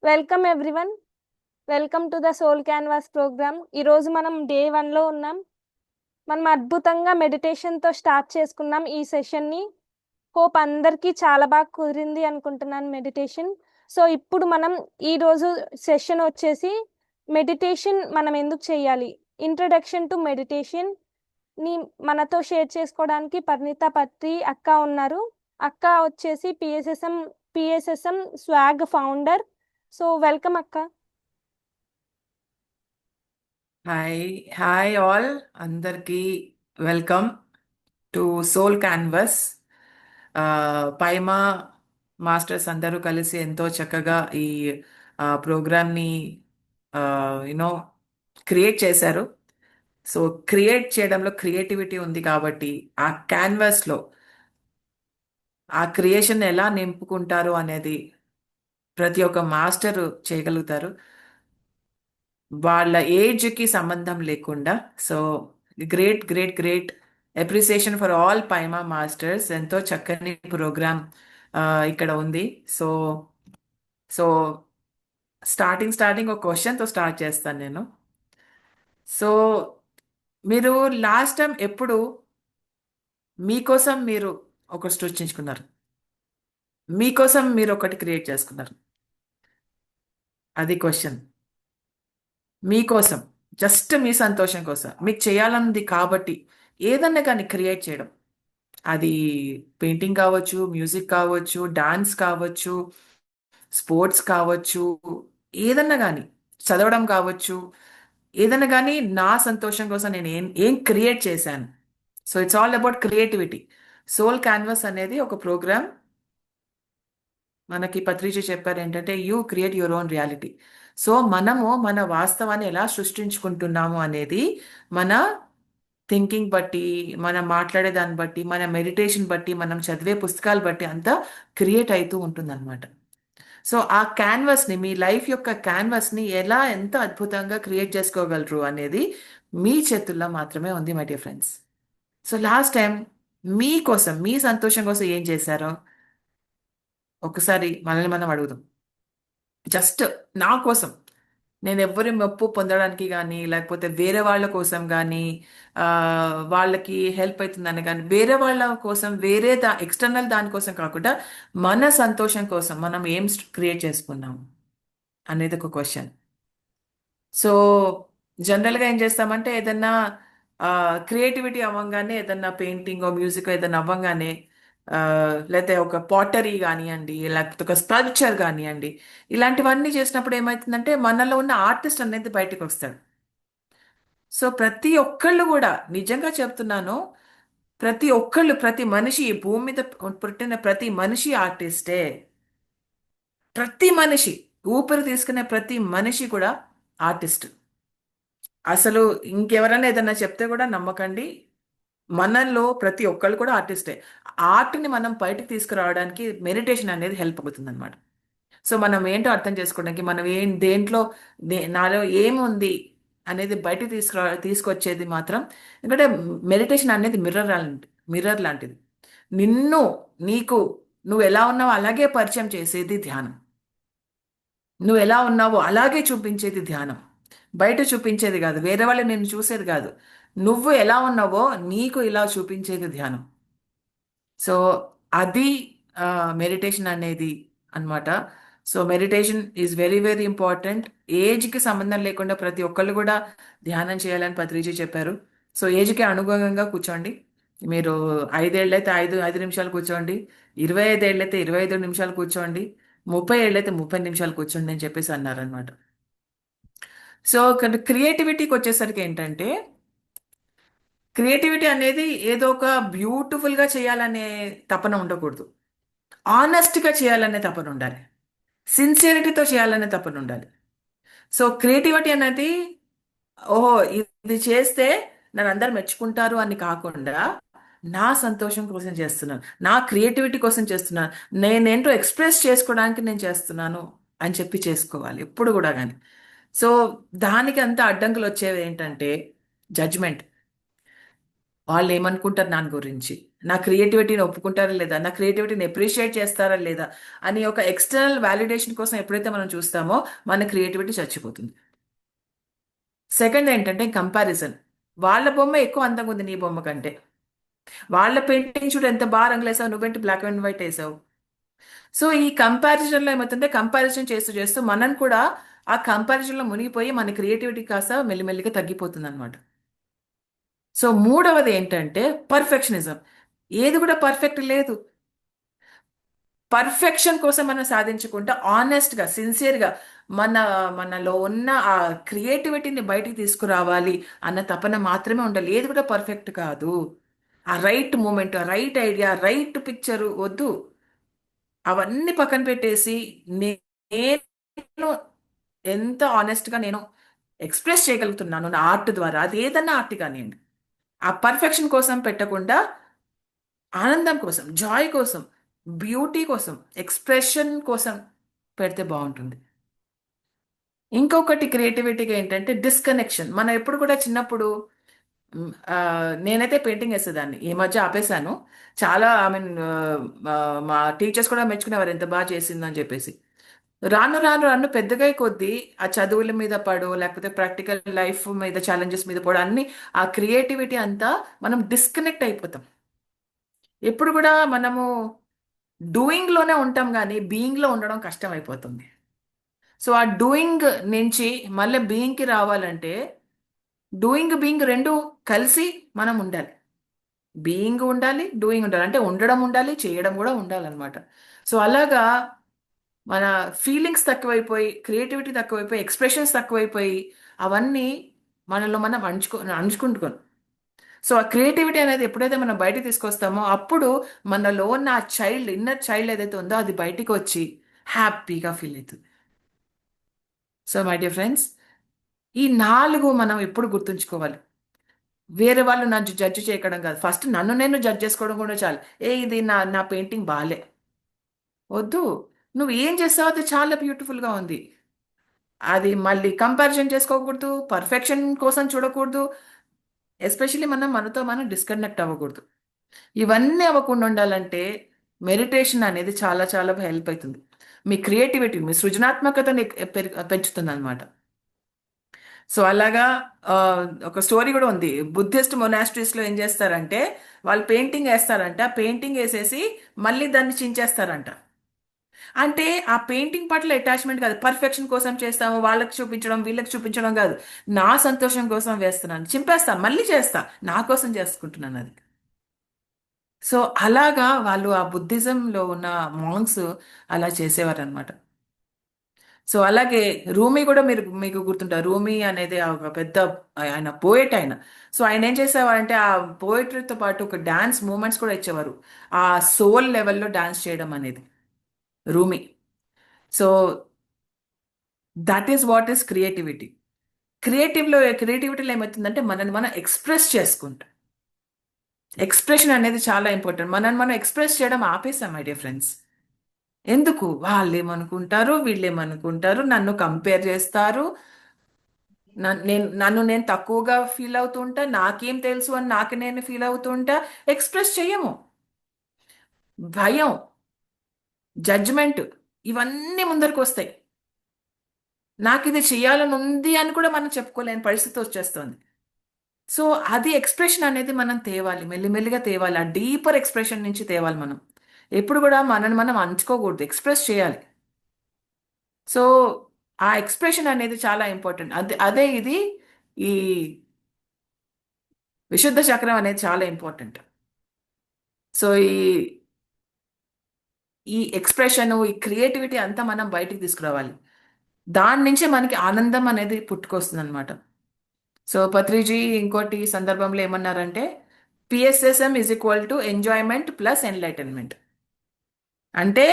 Welcome everyone. Welcome to the soul canvas program. ఈరోజు మనం day 1లో ఉన్నాం. మనం అద్భుతంగా మెడిటేషన్తో స్టార్ట్ చేసుకున్నాం ఈ సెషన్ని. హోప్ అందరికీ చాలా బాగా కుదిరింది అనుకుంటున్నాను మెడిటేషన్. సో ఇప్పుడు మనం ఈరోజు సెషన్ వచ్చేసి మెడిటేషన్ మనం ఎందుకు చేయాలి, ఇంట్రడక్షన్ టు మెడిటేషన్ ని మనతో షేర్ చేసుకోవడానికి పరిణిత పత్రి అక్క ఉన్నారు. అక్క వచ్చేసి PSSM swag founder. So welcome అక్క. హాయ్ హాయ్ ఆల్ అందరికీ వెల్కమ్ టు సోల్ క్యాన్వస్. పైమా మాస్టర్స్ అందరూ కలిసి ఎంతో చక్కగా ఈ ప్రోగ్రామ్ని యునో క్రియేట్ చేశారు. సో క్రియేట్ చేయడంలో క్రియేటివిటీ ఉంది కాబట్టి ఆ క్యాన్వాస్లో ఆ క్రియేషన్ ఎలా నింపుకుంటారు అనేది ప్రతి ఒక్క మాస్టర్ చేయగలుగుతారు, వాళ్ళ ఏజ్కి సంబంధం లేకుండా. So great great great appreciation for all పైమా masters. ఎంతో చక్కని ప్రోగ్రామ్ ఇక్కడ ఉంది. సో సో స్టార్టింగ్ ఒక క్వశ్చన్తో స్టార్ట్ చేస్తాను నేను. సో మీరు లాస్ట్ టైం ఎప్పుడు మీకోసం మీరు ఒకటి సృష్టించుకున్నారు, మీకోసం మీరు ఒకటి క్రియేట్ చేసుకున్నారు? అది క్వశ్చన్. మీకోసం, జస్ట్ మీ సంతోషం కోసం మీకు చేయాలన్నది కాబట్టి ఏదన్నా కానీ క్రియేట్ చేయడం, అది పెయింటింగ్ కావచ్చు, మ్యూజిక్ కావచ్చు, డాన్స్ కావచ్చు, స్పోర్ట్స్ కావచ్చు, ఏదన్నా కానీ, చదవడం కావచ్చు, ఏదన్నా కానీ నా సంతోషం కోసం నేను ఏం ఏం క్రియేట్ చేశాను. So it's all about creativity. Soul canvas అనేది ఒక ప్రోగ్రామ్. మనకి పత్రిజీ చెప్పారు ఏంటంటే you create your own reality. So మనము మన వాస్తవాన్ని ఎలా సృష్టించుకుంటున్నాము అనేది మన థింకింగ్ బట్టి, మనం మాట్లాడే దాన్ని బట్టి, మన మెడిటేషన్ బట్టి, మనం చదివే పుస్తకాలు బట్టి అంతా క్రియేట్ అవుతూ ఉంటుందన్నమాట. సో ఆ క్యాన్వాస్ని, మీ లైఫ్ యొక్క క్యాన్వాస్ని ఎలా ఎంత అద్భుతంగా క్రియేట్ చేసుకోగలరు అనేది మీ చేతుల్లో మాత్రమే ఉంది my dear friends. So last time మీకోసం, మీ సంతోషం కోసం ఏం చేశారో ఒకసారి మనల్ని మనం అడుగుదాం. జస్ట్ నా కోసం, నేను ఎవ్వరి మెప్పు పొందడానికి కానీ, లేకపోతే వేరే వాళ్ళ కోసం కానీ, ఆ, వాళ్ళకి హెల్ప్ అవుతుందని కానీ, వేరే వాళ్ళ కోసం, వేరే ఎక్స్టర్నల్ దానికోసం కాకుండా మన సంతోషం కోసం మనం ఏం క్రియేట్ చేసుకున్నాం అనేది ఒక క్వశ్చన్. సో జనరల్గా ఏం చేస్తామంటే ఏదన్నా క్రియేటివిటీ అవ్వగానే, ఏదన్నా పెయింటింగ్ మ్యూజిక్ ఏదన్నా అవ్వగానే, ఆ, లేకపోతే ఒక పాటరీ కానివ్వండి, లేకపోతే ఒక స్కల్ప్చర్ కానివ్వండి, ఇలాంటివన్నీ చేసినప్పుడు ఏమవుతుందంటే మనలో ఉన్న ఆర్టిస్ట్ అనేది బయటకు వస్తాడు. సో ప్రతి ఒక్కళ్ళు కూడా, నిజంగా చెప్తున్నాను, ప్రతి ఒక్కళ్ళు, ప్రతి మనిషి, ఈ భూమి మీద పుట్టిన ప్రతి మనిషి ఆర్టిస్టే. ప్రతి మనిషి, ఊపిరి తీసుకునే ప్రతి మనిషి కూడా ఆర్టిస్ట్. అసలు ఇంకెవరైనా ఏదన్నా చెప్తే కూడా నమ్మకండి, మనల్లో ప్రతి ఒక్కళ్ళు కూడా ఆర్టిస్టే. ఆర్ట్ని మనం బయటకు తీసుకురావడానికి మెడిటేషన్ అనేది హెల్ప్ అవుతుంది అనమాట. సో మనం ఏంటో అర్థం చేసుకోవడానికి, మనం దేంట్లో, నాలో ఏముంది అనేది బయటకు తీసుకొచ్చేది మాత్రం. ఎందుకంటే మెడిటేషన్ అనేది మిర్రర్ లాంటిది. నిన్ను, నీకు, నువ్వు ఎలా ఉన్నావో అలాగే పరిచయం చేసేది ధ్యానం. నువ్వు ఎలా ఉన్నావో అలాగే చూపించేది ధ్యానం. బయట చూపించేది కాదు, వేరే వాళ్ళు నేను చూసేది కాదు. నువ్వు ఎలా ఉన్నావో నీకు ఇలా చూపించేది ధ్యానం. సో అది మెడిటేషన్ అనేది అన్నమాట. So meditation is very very important. ఏజ్కి సంబంధం లేకుండా ప్రతి ఒక్కళ్ళు కూడా ధ్యానం చేయాలని పత్రిజీ చెప్పారు. సో ఏజ్కి అనుగుణంగా కూర్చోండి. మీరు 5 ఏళ్ళు అయితే ఐదు ఐదు నిమిషాలు కూర్చోండి, 25 ఏళ్ళు అయితే 25 నిమిషాలు కూర్చోండి, 30 ఏళ్ళు అయితే 30 నిమిషాలు కూర్చోండి అని చెప్పేసి అన్నారనమాట. సో క్రియేటివిటీకి వచ్చేసరికి ఏంటంటే, క్రియేటివిటీ అనేది ఏదో ఒక బ్యూటిఫుల్గా చేయాలనే తపన ఉండకూడదు. ఆనెస్ట్గా చేయాలనే తపన ఉండాలి, సిన్సియరిటీతో చేయాలనే తపన ఉండాలి. సో క్రియేటివిటీ అనేది ఓహో ఇది చేస్తే నన్ను అందరు మెచ్చుకుంటారు అని కాకుండా, నా సంతోషం కోసం చేస్తున్నాను, నా క్రియేటివిటీ కోసం చేస్తున్నాను, నేనేంటో ఎక్స్ప్రెస్ చేసుకోవడానికి నేను చేస్తున్నాను అని చెప్పి చేసుకోవాలి ఎప్పుడు కూడా కానీ. సో దానికి అంత అడ్డంకులు వచ్చేవి ఏంటంటే జడ్జ్మెంట్. వాళ్ళు ఏమనుకుంటారు నా గురించి, నా క్రియేటివిటీని ఒప్పుకుంటారా లేదా, నా క్రియేటివిటీని అప్రిషియేట్ చేస్తారా లేదా అని ఒక ఎక్స్టర్నల్ వాలిడేషన్ కోసం ఎప్పుడైతే మనం చూస్తామో మన క్రియేటివిటీ చచ్చిపోతుంది. సెకండ్ ఏంటంటే కంపారిజన్. వాళ్ళ బొమ్మ ఎక్కువ అందంగా ఉంది నీ బొమ్మ కంటే. వాళ్ళ పెయింటింగ్ చూడు ఎంత బాగా రంగులేసావు, నువ్వేంటి బ్లాక్ అండ్ వైట్ వేసావు. సో ఈ కంపారిజన్లో ఏమవుతుంటే కంపారిజన్ చేస్తూ చేస్తూ మనం కూడా ఆ కంపారిజన్లో మునిగిపోయి మన క్రియేటివిటీ కాస్త మెల్లిమెల్లిగా తగ్గిపోతుంది అనమాట. సో మూడవది ఏంటంటే పర్ఫెక్షనిజం. ఏది కూడా పర్ఫెక్ట్ లేదు. పర్ఫెక్షన్ కోసం మనం సాధించకుండా ఆనెస్ట్గా సిన్సియర్గా మన మనలో ఉన్న ఆ క్రియేటివిటీని బయటికి తీసుకురావాలి అన్న తపన మాత్రమే ఉండాలి. ఏది కూడా పర్ఫెక్ట్ కాదు. ఆ రైట్ మూమెంట్, ఆ రైట్ ఐడియా, రైట్ పిక్చరు వద్దు. అవన్నీ పక్కన పెట్టేసి నేను ఎంత ఆనెస్ట్గా నేను ఎక్స్ప్రెస్ చేయగలుగుతున్నాను నా ఆర్ట్ ద్వారా, అది ఏదన్నా ఆర్ట్ కానివ్వండి, ఆ పర్ఫెక్షన్ కోసం పెట్టకుండా ఆనందం కోసం, జాయ్ కోసం, బ్యూటీ కోసం, ఎక్స్ప్రెషన్ కోసం పెడితే బాగుంటుంది. ఇంకొకటి క్రియేటివిటీగా ఏంటంటే డిస్కనెక్షన్. మనం ఎప్పుడు కూడా చిన్నప్పుడు నేనైతే పెయింటింగ్ వేసేదాన్ని, ఈ మధ్య ఆపేశాను. చాలా ఐ మీన్ మా టీచర్స్ కూడా మెచ్చుకునేవారు ఎంత బాగా చేసిందని చెప్పేసి. రాను రాను రాను పెద్దగా కొద్దీ ఆ చదువుల మీద పడో లేకపోతే ప్రాక్టికల్ లైఫ్ మీద ఛాలెంజెస్ మీద పడో అన్ని ఆ క్రియేటివిటీ అంతా మనం డిస్కనెక్ట్ అయిపోతాం. ఎప్పుడు కూడా మనము డూయింగ్ లోనే ఉంటాం కానీ బీయింగ్ లో ఉండడం కష్టం అయిపోతుంది. సో ఆ డూయింగ్ నుంచి మళ్ళీ బీయింగ్ కి రావాలంటే డూయింగ్ బీయింగ్ రెండు కలిసి మనం ఉండాలి. బీయింగ్ ఉండాలి, డూయింగ్ ఉండాలి, అంటే ఉండడం ఉండాలి, చేయడం కూడా ఉండాలన్నమాట. సో అలాగా మన ఫీలింగ్స్ తక్కువైపోయి, క్రియేటివిటీ తక్కువైపోయి, ఎక్స్ప్రెషన్స్ తక్కువైపోయి అవన్నీ మనలో మనం అణుచుకుంటున్నాం. సో ఆ క్రియేటివిటీ అనేది ఎప్పుడైతే మనం బయటకు తీసుకొస్తామో అప్పుడు మనలో ఉన్న ఆ చైల్డ్, ఇన్నర్ చైల్డ్ ఏదైతే ఉందో అది బయటికి వచ్చి హ్యాపీగా ఫీల్ అవుతుంది. సో మై డియర్ ఫ్రెండ్స్, ఈ నాలుగు మనం ఎప్పుడు గుర్తుంచుకోవాలి. వేరే వాళ్ళు నన్ను జడ్జి చేయడం కాదు, ఫస్ట్ నన్ను నేను జడ్జ్ చేసుకోవడం కూడా చాలు. ఇది నా నా పెయింటింగ్ బాలే, వద్దు. నువ్వు ఏం చేస్తావు అది చాలా బ్యూటిఫుల్గా ఉంది. అది మళ్ళీ కంపారిజన్ చేసుకోకూడదు, పర్ఫెక్షన్ కోసం చూడకూడదు, ఎస్పెషల్లీ మనం మనతో మనం డిస్కనెక్ట్ అవ్వకూడదు. ఇవన్నీ అవ్వకుండా ఉండాలంటే మెడిటేషన్ అనేది చాలా చాలా హెల్ప్ అవుతుంది. మీ క్రియేటివిటీ, మీ సృజనాత్మకతని పెంచుతుంది అనమాట. సో అలాగా ఆ, ఒక స్టోరీ కూడా ఉంది. బుద్ధిస్ట్ మొనాస్ట్రీస్లో ఏం చేస్తారంటే వాళ్ళు పెయింటింగ్ వేస్తారంట, పెయింటింగ్ వేసేసి మళ్ళీ దాన్ని చించేస్తారంట. అంటే ఆ పెయింటింగ్ పట్ల అటాచ్మెంట్ కాదు, పర్ఫెక్షన్ కోసం చేస్తాము, వాళ్ళకి చూపించడం వీళ్ళకి చూపించడం కాదు, నా సంతోషం కోసం వేస్తున్నాను, చింపేస్తాను మళ్ళీ చేస్తా, నా కోసం చేసుకుంటున్నాను అది. సో అలాగా వాళ్ళు ఆ బుద్ధిజంలో ఉన్న మాంగ్స్ అలా చేసేవారు అనమాట. సో అలాగే రూమీ కూడా మీకు గుర్తుంటారు. రూమీ అనేది ఒక పెద్ద ఆయన పోయెట్ ఆయన. సో ఆయన ఏం చేసేవారంటే ఆ పోయిటరీతో పాటు ఒక డాన్స్ మూమెంట్స్ కూడా ఇచ్చేవారు, ఆ సోల్ లెవెల్లో డాన్స్ చేయడం అనేది Rumi. So that is what is creativity. క్రియేటివిటీలో ఏమవుతుందంటే మనని మనం ఎక్స్ప్రెస్ చేసుకుంటాం. ఎక్స్ప్రెషన్ అనేది చాలా ఇంపార్టెంట్. మనని మనం ఎక్స్ప్రెస్ చేయడం ఆపేసాం మై డియర్ ఫ్రెండ్స్. ఎందుకు? వాళ్ళు ఏమనుకుంటారు, వీళ్ళు ఏమనుకుంటారు, నన్ను కంపేర్ చేస్తారు, నన్ను నేను తక్కువగా ఫీల్ అవుతుంటా, నాకేం తెలుసు అని నాకు నేను ఫీల్ అవుతుంటా. ఎక్స్ప్రెస్ చెయ్యము. భయం, జడ్జ్మెంట్, ఇవన్నీ ముందరకు వస్తాయి. నాకు ఇది చేయాలని ఉంది అని కూడా మనం చెప్పుకోలేని పరిస్థితి వచ్చేస్తుంది. సో అది ఎక్స్ప్రెషన్ అనేది మనం తేవాలి, మెల్లిమెల్లిగా తేవాలి, ఆ డీపర్ ఎక్స్ప్రెషన్ నుంచి తేవాలి మనం. ఎప్పుడు కూడా మనని మనం అంచుకోకూడదు, ఎక్స్ప్రెస్ చేయాలి. సో ఆ ఎక్స్ప్రెషన్ అనేది చాలా ఇంపార్టెంట్. అదే ఇది ఈ విశుద్ధ చక్రం అనేది చాలా ఇంపార్టెంట్. సో ఈ ఎక్స్ప్రెషన్, ఈ క్రియేటివిటీ అంతా మనం బయటికి తీసుకురావాలి. దాని నుంచే మనకి ఆనందం అనేది పుట్టుకొస్తుంది అనమాట. సో పత్రిజీ ఇంకోటి సందర్భంలో ఏమన్నారంటే PSSM is equal to enjoyment plus enlightenment. అంటే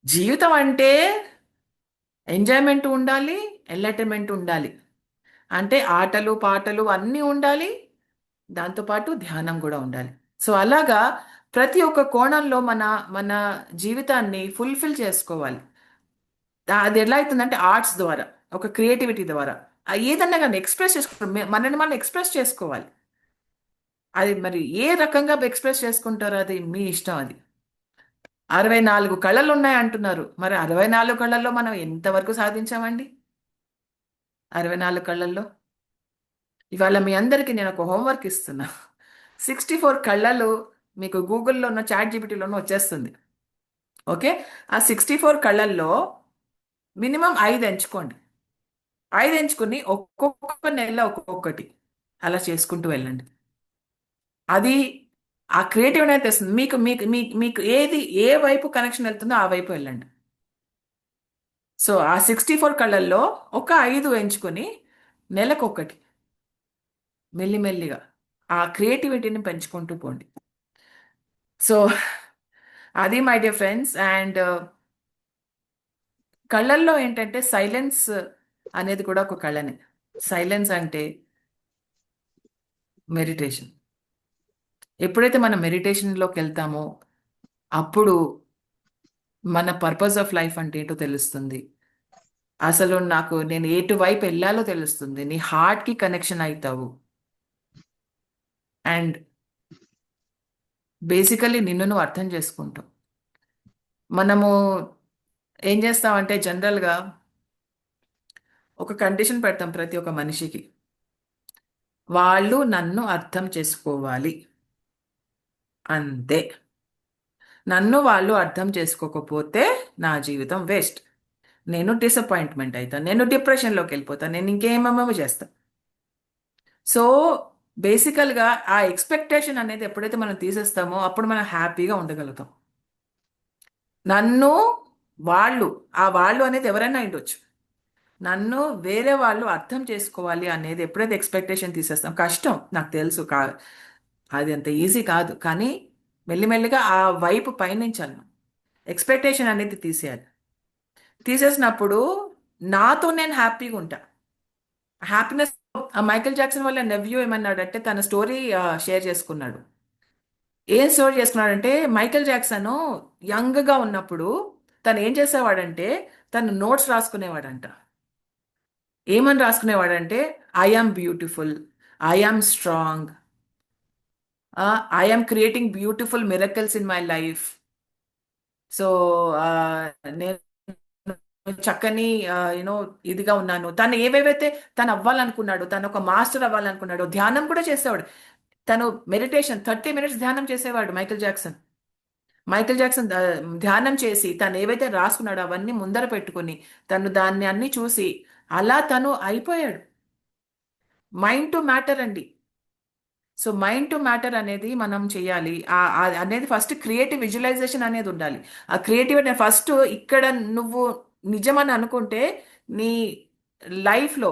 జీవితం అంటే ఎంజాయ్మెంట్ ఉండాలి, ఎన్లైటన్మెంట్ ఉండాలి. అంటే ఆటలు పాటలు అన్నీ ఉండాలి, దాంతోపాటు ధ్యానం కూడా ఉండాలి. సో అలాగా ప్రతి ఒక్క కోణంలో మన మన జీవితాన్ని ఫుల్ఫిల్ చేసుకోవాలి. అది ఎలా అవుతుందంటే ఆర్ట్స్ ద్వారా, ఒక క్రియేటివిటీ ద్వారా ఏదన్నా కానీ ఎక్స్ప్రెస్ చేసుకోవాలి, మనని మనం ఎక్స్ప్రెస్ చేసుకోవాలి. అది మరి ఏ రకంగా ఎక్స్ప్రెస్ చేసుకుంటారో అది మీ ఇష్టం. అది 64 కళలు ఉన్నాయి అంటున్నారు. మరి 64 కళల్లో మనం ఎంతవరకు సాధించామండి? 64 కళల్లో ఇవాళ మీ అందరికీ నేను ఒక హోంవర్క్ ఇస్తున్నా. 64 కళలు మీకు గూగుల్లో ఉన్న చాట్ జీపీటీలోనూ వచ్చేస్తుంది. ఓకే, ఆ 64 కళల్లో మినిమం 5 ఎంచుకోండి. 5 ఎంచుకుని ఒక్కొక్క నెల ఒక్కొక్కటి అలా చేసుకుంటూ వెళ్ళండి. అది ఆ క్రియేటివ్ అనేది తెస్తుంది. మీకు మీకు మీకు మీకు ఏది ఏ వైపు కనెక్షన్ వెళ్తుందో ఆ వైపు వెళ్ళండి. సో ఆ 64 కళల్లో ఒక 5 ఎంచుకొని నెలకొకటి మెల్లిమెల్లిగా ఆ క్రియేటివిటీని పెంచుకుంటూ పోండి. సో అది మై డియర్ ఫ్రెండ్స్. అండ్ కళల్లో ఏంటంటే సైలెన్స్ అనేది కూడా ఒక కళనే. సైలెన్స్ అంటే మెడిటేషన్. ఎప్పుడైతే మనం మెడిటేషన్లోకి వెళ్తామో అప్పుడు మన పర్పస్ ఆఫ్ లైఫ్ అంటే ఏంటో తెలుస్తుంది. అసలు నేను ఎటువైపు వెళ్ళాలో తెలుస్తుంది. నీ హార్ట్కి కనెక్షన్ అవుతావు. అండ్ బేసికలీ నిన్ను నువ్వు అర్థం చేసుకుంటావు. మనము ఏం చేస్తామంటే జనరల్గా ఒక కండిషన్ పెడతాం ప్రతి ఒక్క మనిషికి. వాళ్ళు నన్ను అర్థం చేసుకోవాలి అంతే. నన్ను వాళ్ళు అర్థం చేసుకోకపోతే నా జీవితం వేస్ట్. నేను డిసప్పాయింట్మెంట్ అవుతాను, నేను డిప్రెషన్లోకి వెళ్ళిపోతాను, నేను ఇంకేమేమో చేస్తాను. సో బేసికల్గా ఆ ఎక్స్పెక్టేషన్ అనేది ఎప్పుడైతే మనం తీసేస్తామో అప్పుడు మనం హ్యాపీగా ఉండగలుగుతాం. నన్ను వాళ్ళు, ఆ వాళ్ళు అనేది ఎవరైనా ఉండొచ్చు, నన్ను వేరే వాళ్ళు అర్థం చేసుకోవాలి అనేది ఎప్పుడైతే ఎక్స్పెక్టేషన్ తీసేస్తాం, కష్టం నాకు తెలుసు, అది అంత ఈజీ కాదు. కానీ మెల్లిమెల్లిగా ఆ వైపు పయనించాలి. ఎక్స్పెక్టేషన్ అనేది తీసేయాలి. తీసేసినప్పుడు నాతో నేను హ్యాపీగా ఉంటా. హ్యాపీనెస్. మైకేల్ జాక్సన్ వల్ల నెవ్యూ ఏమన్నాడంటే తన స్టోరీ షేర్ చేసుకున్నాడు. ఏం స్టోరీ చేసుకున్నాడంటే మైకేల్ జాక్సన్ యంగ్గా ఉన్నప్పుడు తను ఏం చేసేవాడంటే తను నోట్స్ రాసుకునేవాడంట. ఏమని రాసుకునేవాడంటే I am beautiful, I am strong, I am creating beautiful miracles in my life. So నేను చక్కని యూనో ఇదిగా ఉన్నాను. తను ఏవేవైతే తను అవ్వాలనుకున్నాడు, తను ఒక మాస్టర్ అవ్వాలనుకున్నాడు, ధ్యానం కూడా చేసేవాడు. తను మెడిటేషన్ 30 minutes ధ్యానం చేసేవాడు మైకేల్ జాక్సన్. మైకేల్ జాక్సన్ ధ్యానం చేసి తను ఏవైతే రాసుకున్నాడో అవన్నీ ముందర పెట్టుకుని తను దాన్ని అన్ని చూసి అలా తను అయిపోయాడు. మైండ్ టు మ్యాటర్ అండి. సో మైండ్ టు మ్యాటర్ అనేది మనం చేయాలి. అనేది ఫస్ట్ క్రియేటివ్ విజువలైజేషన్ అనేది ఉండాలి. ఆ క్రియేటివిటీ ఫస్ట్ ఇక్కడ నువ్వు నిజమని అనుకుంటే నీ లైఫ్లో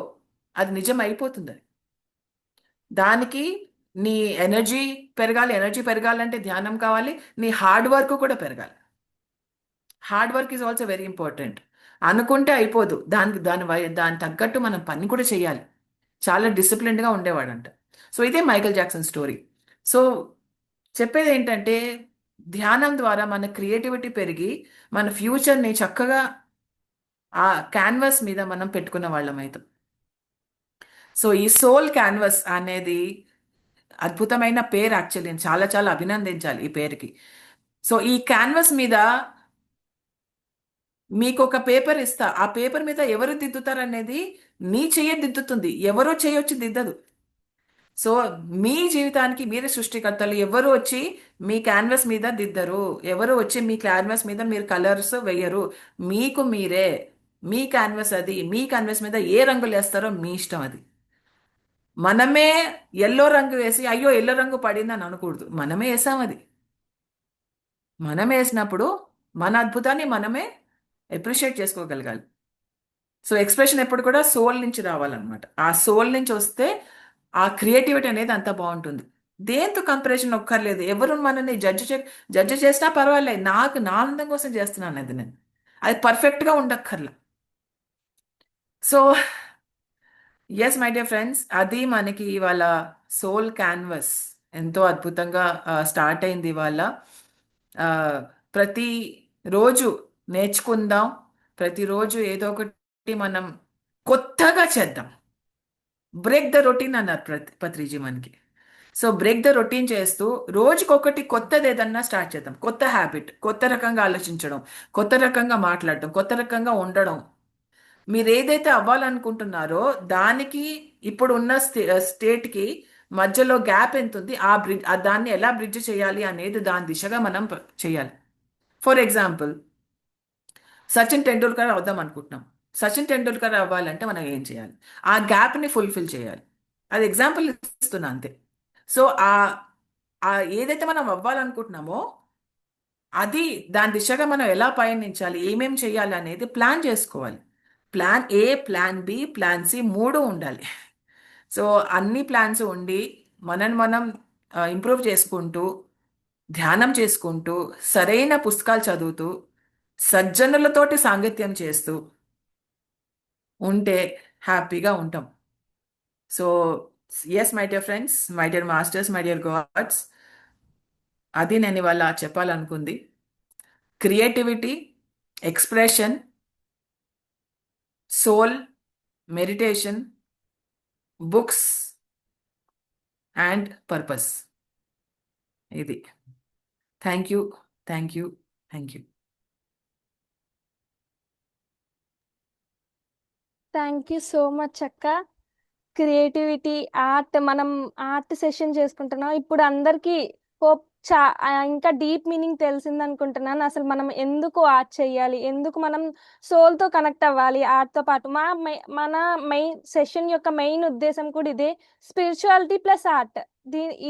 అది నిజం అయిపోతుంది. దానికి నీ ఎనర్జీ పెరగాలి. ఎనర్జీ పెరగాలంటే ధ్యానం కావాలి. నీ హార్డ్ వర్క్ కూడా పెరగాలి. Hard work is also very important. అనుకుంటే అయిపోదు, దాని తగ్గట్టు మనం పని కూడా చేయాలి. చాలా డిసిప్లిన్డ్గా ఉండేవాడంట. సో ఇదే మైకేల్ జాక్సన్ స్టోరీ. సో చెప్పేది ఏంటంటే ధ్యానం ద్వారా మన క్రియేటివిటీ పెరిగి మన ఫ్యూచర్ని చక్కగా ఆ క్యాన్వాస్ మీద మనం పెట్టుకున్న వాళ్ళం అవుతాం. సో ఈ సోల్ క్యాన్వాస్ అనేది అద్భుతమైన పేరు. యాక్చువల్లీ నేను చాలా చాలా అభినందించాలి ఈ పేరుకి. సో ఈ క్యాన్వాస్ మీద మీకు ఒక పేపర్ ఇస్తా. ఆ పేపర్ మీద ఎవరు దిద్దుతారనేది నీ చెయ్యి దిద్దుతుంది, ఎవరో చేయొచ్చి దిద్దదు. సో మీ జీవితానికి మీరే సృష్టికర్తలు. ఎవరు వచ్చి మీ క్యాన్వాస్ మీద దిద్దరు, ఎవరు వచ్చి మీ క్యాన్వాస్ మీద మీరు కలర్స్ వేయరు. మీకు మీరే మీ క్యాన్వాస్. అది మీ క్యాన్వాస్ మీద ఏ రంగులు వేస్తారో మీ ఇష్టం. అది మనమే ఎల్లో రంగు వేసి అయ్యో ఎల్లో రంగు పడిందని అనకూడదు. మనమే వేసాం. అది మనం వేసినప్పుడు మన అద్భుతాన్ని మనమే అప్రిషియేట్ చేసుకోగలగాలి. సో ఎక్స్ప్రెషన్ ఎప్పుడు కూడా సోల్ నుంచి రావాలన్నమాట. ఆ సోల్ నుంచి వస్తే ఆ క్రియేటివిటీ అనేది అంత బాగుంటుంది. దేంతో కంపారిజన్ ఒక్కర్లేదు. ఎవరు మనల్ని జడ్జ్ చేసినా పర్వాలేదు, నాకు నా ఆనందం కోసం చేస్తున్నాను అది. నేను అది పర్ఫెక్ట్గా ఉండక్కర్లా. So yes my dear friends, అది మనకి ఇవాళ సోల్ క్యాన్వస్ ఎంతో అద్భుతంగా స్టార్ట్ అయింది ఇవాళ. ఆ, ప్రతి రోజు నేర్చుకుందాం. ప్రతిరోజు ఏదో ఒకటి మనం కొత్తగా చేద్దాం. బ్రేక్ ద రొటీన్ అన్నారు పత్రిజీ మనకి. సో బ్రేక్ ద రొటీన్ చేస్తూ రోజుకొకటి కొత్తది ఏదన్నా స్టార్ట్ చేద్దాం. కొత్త హ్యాబిట్, కొత్త రకంగా ఆలోచించడం, కొత్త రకంగా మాట్లాడడం, కొత్త రకంగా ఉండడం. మీరు ఏదైతే అవ్వాలనుకుంటున్నారో దానికి ఇప్పుడు ఉన్న స్టేట్కి మధ్యలో గ్యాప్ ఎంత ఉంది, దాన్ని ఎలా బ్రిడ్జ్ చేయాలి అనేది దాని దిశగా మనం చేయాలి. ఫర్ ఎగ్జాంపుల్, సచిన్ టెండూల్కర్ అవుదాం అనుకుంటున్నాం. సచిన్ టెండూల్కర్ అవ్వాలంటే మనం ఏం చేయాలి? ఆ గ్యాప్ని ఫుల్ఫిల్ చేయాలి. అది ఎగ్జాంపుల్ ఇస్తున్నా అంతే. సో ఆ ఆ ఏదైతే మనం అవ్వాలనుకుంటున్నామో అది దాని దిశగా మనం ఎలా పయనించాలి, ఏమేం చేయాలి అనేది ప్లాన్ చేసుకోవాలి. Plan A, plan B, plan C మూడు ఉండాలి. సో అన్ని ప్లాన్స్ ఉండి మనం ఇంప్రూవ్ చేసుకుంటూ, ధ్యానం చేసుకుంటూ, సరైన పుస్తకాలు చదువుతూ, సజ్జనులతోటి సాంగత్యం చేస్తూ ఉంటే హ్యాపీగా ఉంటాం. So yes my dear friends, my dear masters, my dear gods, అది నేను ఇవాళ చెప్పాలనుకుంది. Creativity, expression, soul, meditation, books and purpose. ఇది. Thank you, thank you, thank you. Thank you so much అక్క. క్రియేటివిటీ, ఆర్ట్, మనం ఆర్ట్ సెషన్ చేసుకుంటున్నాం ఇప్పుడు. అందరికీ హోప్ ఇంకా డీప్ మీనింగ్ తెలిసింది అనుకుంటున్నాను. అసలు మనం ఎందుకు ఆర్ట్ చేయాలి, ఎందుకు మనం సోల్తో కనెక్ట్ అవ్వాలి ఆర్ట్తో పాటు. మన మెయిన్ సెషన్ యొక్క మెయిన్ ఉద్దేశం కూడా ఇదే, స్పిరిచువాలిటీ ప్లస్ ఆర్ట్.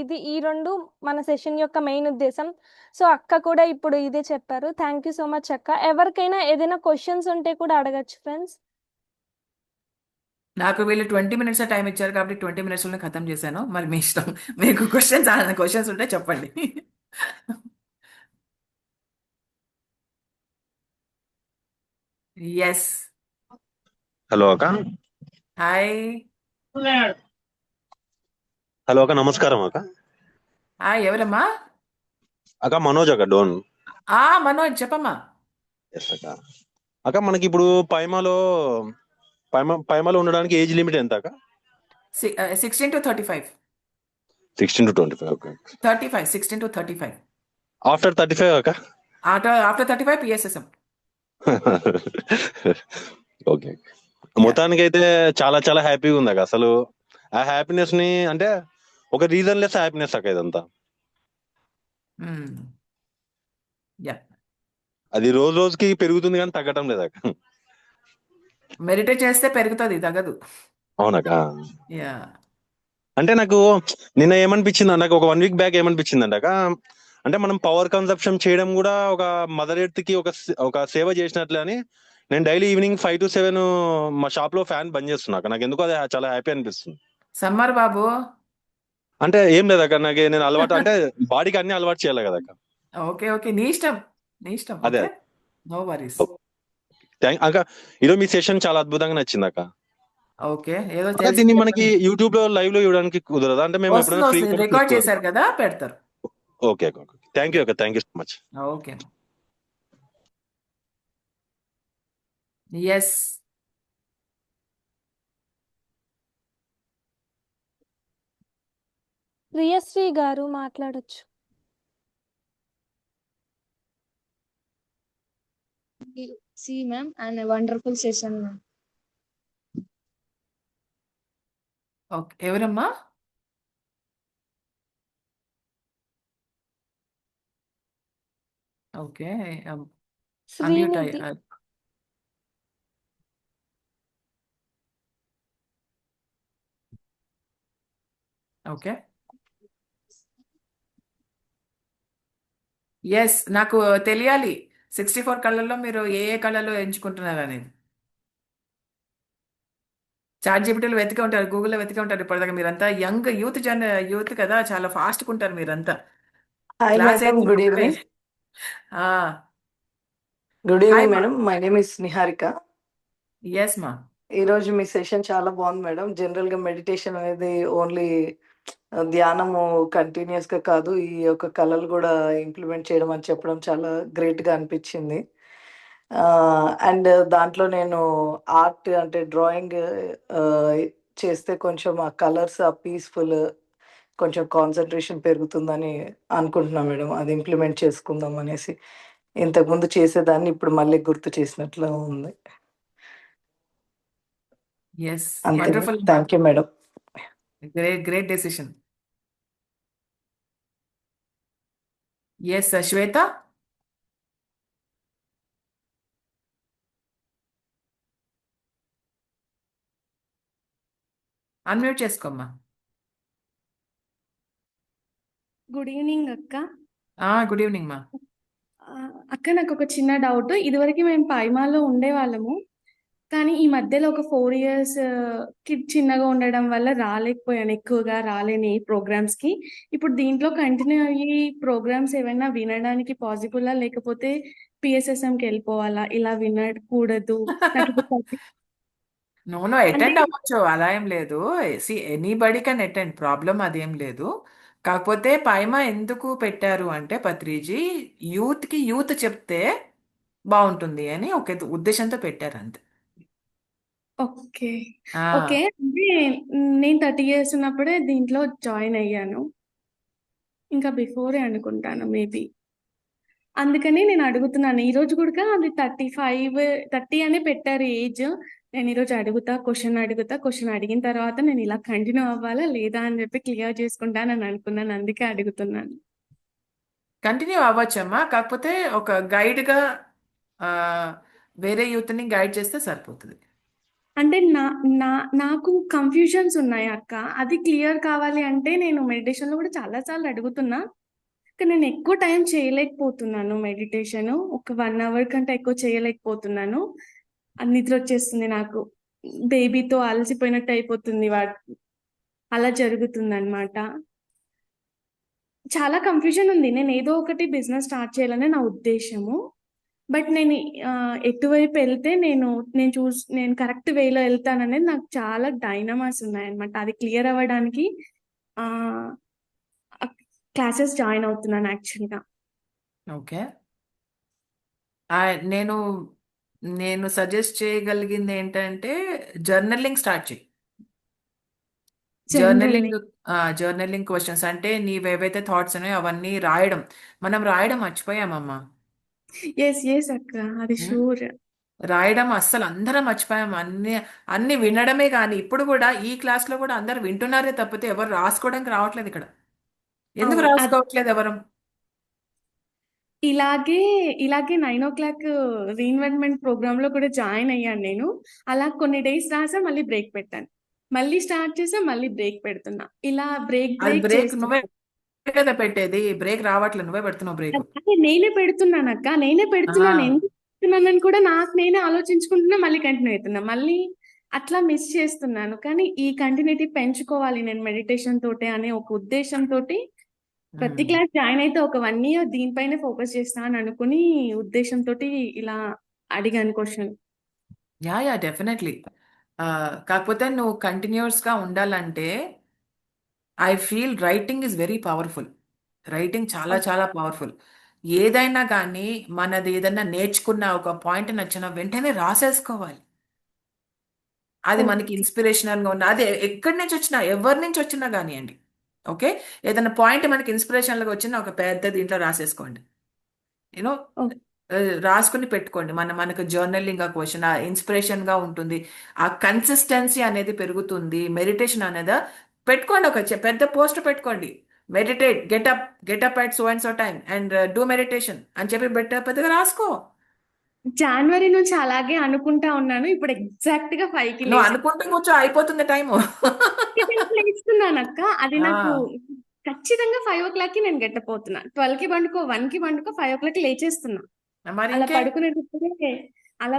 ఇది ఈ రెండు మన సెషన్ యొక్క మెయిన్ ఉద్దేశం. సో అక్క కూడా ఇప్పుడు ఇదే చెప్పారు. థ్యాంక్ యూ సో మచ్ అక్క. ఎవరికైనా ఏదైనా క్వశ్చన్స్ ఉంటే కూడా అడగచ్చు ఫ్రెండ్స్. నాకు వీళ్ళు 20 మినిట్స్ టైం ఇచ్చారు కాబట్టి 20 మినిట్స్లోనే ఖతం చేశాను. మరి మీ ఇష్టం. మీకు క్వశ్చన్స్ ఉంటే చెప్పండి. ఎస్. హలో అక్క. హాయ్. హలో అక్క, నమస్కారం అక్క. హాయ్, ఎవరమ్మా? అక్క మనోజ్ అక్క, డోన్. మనోజ్, చెప్పమ్మా. ఎస్ అక్క. అక్క మనకి ఇప్పుడు పైమాలో ఉండడానికి ఏజ్ లిమిట్ ఎంత అక్క? 16 to 35. 16 to 25. Okay. 35, 16 to 35. After 35 అక్క? After 35 PSSM. ఓకే. మొత్తానికి అయితే చాలా చాలా హ్యాపీగా ఉంది అక్క. అసలు ఆ హ్యాపీనెస్ ని అంటే ఒక రీజన్ లెస్ హ్యాపీనెస్ అక్క ఇదంతా. అది రోజు రోజుకి పెరుగుతుంది కానీ తగ్గటం లేదు అక్క. మెడిటేట్ చేస్తే పెరుగుతుంది, తగ్గదు. అవునక్క. యా. అంటే నాకు నిన్న ఏమనిపించింది, నాకు ఒక 1 వీక్ బ్యాక్ ఏమనిపించింది అంటాక, అంటే మనం పవర్ కన్సప్షన్ చేయడం కూడా ఒక మదర్ ఎర్త్ కి ఒక సేవ చేసినట్లే అని నేను డైలీ ఈవినింగ్ 5 to 7 మా షాప్ లో ఫ్యాన్ బంద్ చేస్తున్నా. నాకు ఎందుకు అది చాలా హ్యాపీ అనిపిస్తుంది. సమ్మర్ బాబు. అంటే ఏం లేదక్క, నాకు నేను అలవాటు అంటే బాడీకి అన్ని అలవాటు చేయాలి కదక్క. ఓకే ఓకే, నీ ఇష్టం, నీ ఇష్టం. అదే. No worries. అక్క ఈరోజు మీ సెషన్ చాలా అద్భుతంగా నచ్చింది అక్క. ఓకే, ఏదో అక్క దీన్ని మనకి యూట్యూబ్ లో లైవ్ లో చూడడానికి కుదరదా? అంటే మేము ఎప్పుడైనా ఫ్రీ రికార్డ్ చేశారు కదా, పెడతారు. ఓకే అక్క. థ్యాంక్ యూ అక్క, thank you so much. Okay. Yes. Priyashri గారు మాట్లాడొచ్చు. See, ma'am, and a wonderful session, ma'am. Okay, ఎవరమ్మా? Okay, unmute Srinidhi. Okay. Yes, నాకు తెలియాలి 64 కళల్లో మీరు ఏ ఏ కళలు ఎంచుకుంటున్నారు అనేది. చాట్ జీపీటీలో వెతికి ఉంటారు, గూగుల్లో వెతికి ఉంటారు. ఇప్పటిదాకా మీరంతా యంగ్ యూత్ కదా, చాలా ఫాస్ట్గా ఉంటారు మీరంతా. Hi, class madam. Good evening. Good Hi, evening, ma. madam. My name is Niharika. Yes మా. ఈరోజు మీ సెషన్ చాలా బాగుంది మేడం. జనరల్గా మెడిటేషన్ అనేది ఓన్లీ ధ్యానము కంటిన్యూస్గా కాదు, ఈ యొక్క కళలు కూడా ఇంప్లిమెంట్ చేయడం అని చెప్పడం చాలా గ్రేట్గా అనిపించింది. అండ్ దాంట్లో నేను ఆర్ట్ అంటే డ్రాయింగ్ చేస్తే కొంచెం ఆ కలర్స్, ఆ పీస్ఫుల్ కొంచెం కాన్సంట్రేషన్ పెరుగుతుందని అనుకుంటున్నా మేడం. అది ఇంప్లిమెంట్ చేసుకుందాం అనేసి. ఇంతకుముందు చేసేదాన్ని ఇప్పుడు మళ్ళీ గుర్తు చేసినట్లు ఉంది. ఎస్, అంతే. Wonderful. Thank you madam. Great decision. Yes Shweta. Unmute చేసుకోమ్మా. గుడ్ ఈవినింగ్ అక్క. గుడ్ ఈవినింగ్ మా. అక్క నాకు ఒక చిన్న డౌట్. ఇదివరకు మేము పైమాలో ఉండేవాళ్ళము, కానీ ఈ మధ్యలో ఒక 4 years కిడ్ చిన్నగా ఉండడం వల్ల రాలేకపోయాను, ఎక్కువగా రాలేని ప్రోగ్రామ్స్ కి. ఇప్పుడు దీంట్లో కంటిన్యూ అయ్యి ప్రోగ్రామ్స్ ఏమైనా వినడానికి పాసిబుల్లా, లేకపోతే PSSM కి వెళ్ళిపోవాలా? ఇలా వినకూడదు నాకు ఇప్పుడు నో అంటే అటెండ్ అవ్వచ్చు, అలా ఏం లేదు. ఎనీబడి కెన్ అటెండ్, ప్రాబ్లం అదేం లేదు. కాకపోతే పైమా ఎందుకు పెట్టారు అంటే పత్రిజీ, యూత్ చెప్తే బాగుంటుంది అని ఒక ఉద్దేశంతో పెట్టారు అంతే. ఓకే ఆ, ఓకే. అంటే నేను 30 years ఉన్నప్పుడే దీంట్లో జాయిన్ అయ్యాను, ఇంకా బిఫోరే అనుకుంటాను మేబీ. అందుకని నేను అడుగుతున్నాను. ఈ రోజు కూడా అది 30 అనే పెట్టారు ఏజ్. నేను ఈరోజు క్వశ్చన్ అడిగిన తర్వాత నేను ఇలా కంటిన్యూ అవ్వాలా లేదా అని చెప్పి క్లియర్ చేసుకుంటానని అనుకున్నాను, అందుకే అడుగుతున్నాను. కంటిన్యూ అవ్వచ్చమ్మా. కాకపోతే ఒక గైడ్గా వేరే యూత్ని గైడ్ చేస్తే సరిపోతుంది. అంటే నాకు కన్ఫ్యూజన్స్ ఉన్నాయి అక్క. అది క్లియర్ కావాలి అంటే నేను మెడిటేషన్ లో కూడా చాలా సార్లు అడుగుతున్నా, కానీ నేను ఎక్కువ టైం చేయలేకపోతున్నాను. మెడిటేషన్ ఒక 1 hour కంటే ఎక్కువ చేయలేకపోతున్నాను. అది నిద్ర వచ్చేస్తుంది నాకు, బేబీతో అలసిపోయినట్టు అయిపోతుంది, అలా జరుగుతుంది అనమాట. చాలా కన్ఫ్యూజన్ ఉంది. నేను ఏదో ఒకటి బిజినెస్ స్టార్ట్ చేయాలనే నా ఉద్దేశము. బట్ నేను ఎటువైపు వెళ్తే నేను కరెక్ట్ వేలో వెళ్తాననేది నాకు చాలా డైనమాస్ ఉన్నాయన్నమాట. అది క్లియర్ అవ్వడానికి క్లాసెస్ జాయిన్ అవుతున్నాను యాక్చువల్గా. ఓకే. నేను నేను సజెస్ట్ చేయగలిగింది ఏంటంటే జర్నలింగ్ స్టార్ట్ చేయి. జనరల్లీ జర్నలింగ్ క్వశ్చన్స్ అంటే నీవేవైతే థాట్స్ ఉన్నాయో అవన్నీ రాయడం. మనం రాయడం మర్చిపోయామమ్మా. ఎస్ అక్క, అది ఉమ్, షూర్. రాయడం అస్సలు అందరం మర్చిపోయాం. అన్ని అన్ని వినడమే కానీ ఇప్పుడు కూడా ఈ క్లాస్లో కూడా అందరు వింటున్నారే తప్పితే ఎవరు రాసుకోవడానికి రావట్లేదు ఇక్కడ. ఎందుకు అవును. రాసుకోవట్లేదు ఎవరు? ఇలాగే ఇలాగే 9 o'clock రీఇన్వెంట్మెంట్ ప్రోగ్రామ్ లో కూడా జాయిన్ అయ్యాను నేను. అలా కొన్ని డేస్ రాసా, మళ్ళీ బ్రేక్ పెట్టాను, మళ్ళీ స్టార్ట్ చేసా, మళ్ళీ బ్రేక్ పెడుతున్నా. ఇలా బ్రేక్ అది బ్రేక్ బ్రేక్ నువ్వే చేస్తున్నా. కదా పెట్టేది, బ్రేక్ రావట్లేదు, నువ్వే పెడుతున్నావు బ్రేక్. అదే నేనే పెడుతున్నాను అక్క, నేనే పెడుతున్నాను. ఎందుకు పెడుతున్నానని కూడా నాకు నేనే ఆలోచించుకుంటున్నా, మళ్ళీ కంటిన్యూ అవుతున్నా, మళ్ళీ అట్లా మిస్ చేస్తున్నాను. కానీ ఈ కంటిన్యూటీ పెంచుకోవాలి నేను మెడిటేషన్ తోటే అనే ఒక ఉద్దేశంతో ప్రతి క్లాస్ జాయిన్ అయితే ఒక 1 year దీనిపైనే ఫోకస్ చేస్తా అని అనుకుని ఉద్దేశంతో ఇలా అడిగాను క్వశ్చన్. Yeah definitely. కాకపోతే నువ్వు కంటిన్యూస్గా ఉండాలంటే I feel writing is very powerful. Writing చాలా చాలా పవర్ఫుల్. ఏదైనా కానీ మనది ఏదైనా నేర్చుకున్న ఒక పాయింట్ నచ్చిన వెంటనే రాసేసుకోవాలి. అది మనకి ఓకే ఇన్స్పిరేషనల్గా ఉన్న అది ఎక్కడి నుంచి వచ్చినా, ఎవరి నుంచి వచ్చినా కానివ్వండి. ఓకే, ఏదైనా పాయింట్ మనకి ఇన్స్పిరేషనల్గా వచ్చినా ఒక పెద్ద దీంట్లో రాసేసుకోండి. యూనో రాసుకుని పెట్టుకోండి. మనకు జర్నలింగ్ ఆ క్వశ్చన్ ఆ ఇన్స్పిరేషన్గా ఉంటుంది. ఆ కన్సిస్టెన్సీ అనేది పెరుగుతుంది. మెడిటేషన్ అనేది పెట్టుకోండి, ఒక పెద్ద పోస్ట్ పెట్టుకోండి. Meditate, getup at so and so time and do meditation అని చెప్పి పెద్దగా రాసుకో. జనవరి నుంచి అలాగే అనుకుంటా ఉన్నాను. ఇప్పుడు ఎగ్జాక్ట్ గా 5కి నువ్వు అనుకుంటూ కూర్చో, అయిపోతుంది టైము. లేస్తున్నాను అక్క. అది నాకు ఖచ్చితంగా 5 o'clock నేను గెట్టపోతున్నా. 12కి పండుకో, 1కి పండుకో, 5 o'clock లేచేస్తున్నా. మరి అలా ఇంకే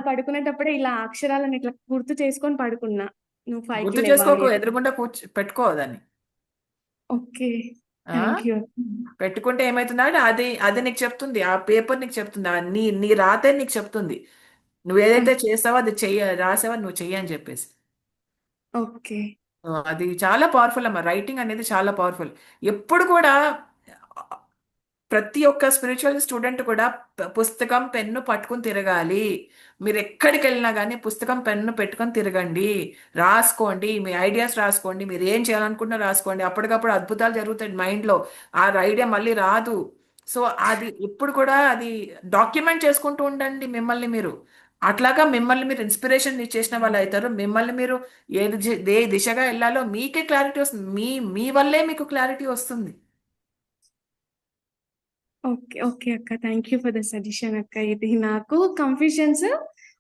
పడుకునేటప్పుడే ఇలా అక్షరాలను ఇట్లా గుర్తు చేసుకొని పడుకున్నా. నువ్వు 5కి గుర్తు లేవాలి చేసుకోకు, అని. ఎదురుగుండా పెట్టుకో దాన్ని. ఓకే, ఆ? Thank you. పెట్టుకుంటే ఏమవుతుందంటే అది నీకు చెప్తుంది, ఆ పేపర్ నీకు చెప్తుంది, నీ రాతే నీకు చెప్తుంది. నువ్వు ఏదైతే చేస్తావో అది రాసావో నువ్వు చెయ్యి అని చెప్పేసి. ఓకే అది చాలా పవర్ఫుల్ అమ్మా. రైటింగ్ అనేది చాలా పవర్ఫుల్. ఎప్పుడు కూడా ప్రతి ఒక్క స్పిరిచువల్ స్టూడెంట్ కూడా పుస్తకం పెన్ను పట్టుకుని తిరగాలి. మీరు ఎక్కడికి వెళ్ళినా కానీ పుస్తకం పెన్ను పెట్టుకొని తిరగండి, రాసుకోండి, మీ ఐడియాస్ రాసుకోండి, మీరు ఏం చేయాలనుకుంటున్నా రాసుకోండి. అప్పటికప్పుడు అద్భుతాలు జరుగుతాయి మైండ్లో. ఆ ఐడియా మళ్ళీ రాదు. సో అది ఇప్పుడు కూడా అది డాక్యుమెంట్ చేసుకుంటూ ఉండండి మిమ్మల్ని మీరు. అట్లాగా మిమ్మల్ని మీరు ఇన్స్పిరేషన్ చేసిన వాళ్ళు అవుతారు. మిమ్మల్ని మీరు ఏ దిశగా వెళ్ళాలో మీకే క్లారిటీ వస్తుంది. మీ వల్లే మీకు క్లారిటీ వస్తుంది. ఓకే ఓకే అక్క, thank you for the suggestion అక్క. ఇది నాకు కన్ఫ్యూజన్స్